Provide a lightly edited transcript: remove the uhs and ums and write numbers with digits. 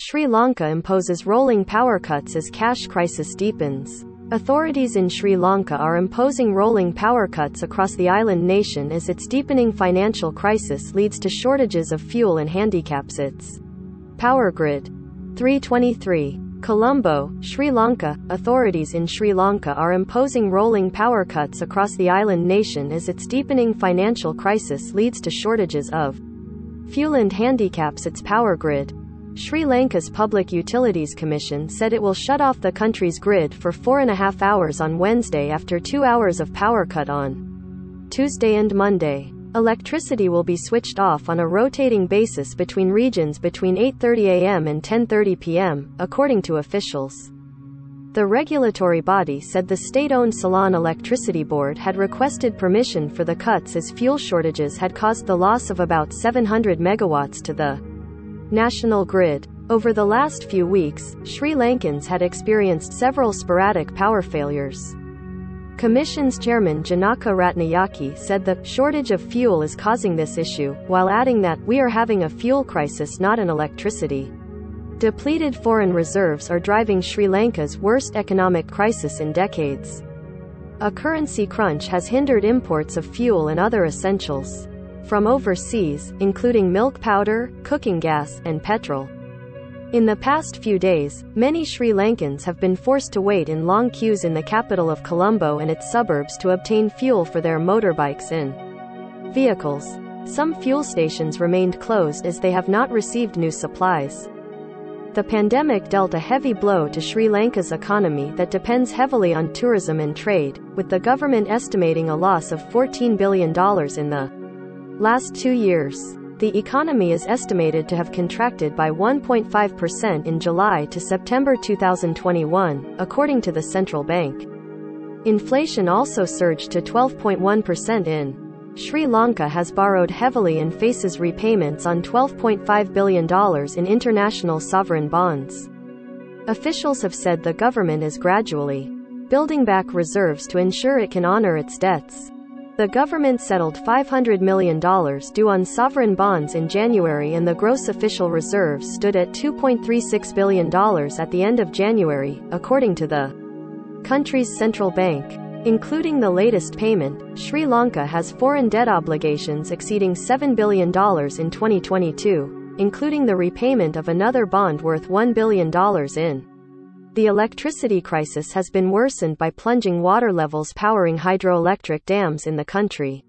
Sri Lanka imposes rolling power cuts as cash crisis deepens. Authorities in Sri Lanka are imposing rolling power cuts across the island nation as its deepening financial crisis leads to shortages of fuel and handicaps its power grid. 323. Colombo, Sri Lanka. Authorities in Sri Lanka are imposing rolling power cuts across the island nation as its deepening financial crisis leads to shortages of fuel and handicaps its power grid. Sri Lanka's Public Utilities Commission said it will shut off the country's grid for 4.5 hours on Wednesday after 2 hours of power cut on Tuesday and Monday. Electricity will be switched off on a rotating basis between regions between 8:30 a.m. and 10:30 p.m., according to officials. The regulatory body said the state-owned Ceylon Electricity Board had requested permission for the cuts as fuel shortages had caused the loss of about 700 megawatts to the national grid. Over the last few weeks, Sri Lankans had experienced several sporadic power failures. Commission's chairman Janaka Ratnayake said the shortage of fuel is causing this issue, while adding that we are having a fuel crisis, not an electricity. Depleted foreign reserves are driving Sri Lanka's worst economic crisis in decades. A currency crunch has hindered imports of fuel and other essentials from overseas, including milk powder, cooking gas, and petrol. In the past few days, many Sri Lankans have been forced to wait in long queues in the capital of Colombo and its suburbs to obtain fuel for their motorbikes and vehicles. Some fuel stations remained closed as they have not received new supplies. The pandemic dealt a heavy blow to Sri Lanka's economy that depends heavily on tourism and trade, with the government estimating a loss of $14 billion in the last 2 years. The economy is estimated to have contracted by 1.5% in July to September 2021, according to the central bank. Inflation also surged to 12.1% in Sri Lanka has borrowed heavily and faces repayments on $12.5 billion in international sovereign bonds. Officials have said the government is gradually building back reserves to ensure it can honor its debts. The government settled $500 million due on sovereign bonds in January, and the gross official reserves stood at $2.36 billion at the end of January, according to the country's central bank. Including the latest payment, Sri Lanka has foreign debt obligations exceeding $7 billion in 2022, including the repayment of another bond worth $1 billion in. The electricity crisis has been worsened by plunging water levels powering hydroelectric dams in the country.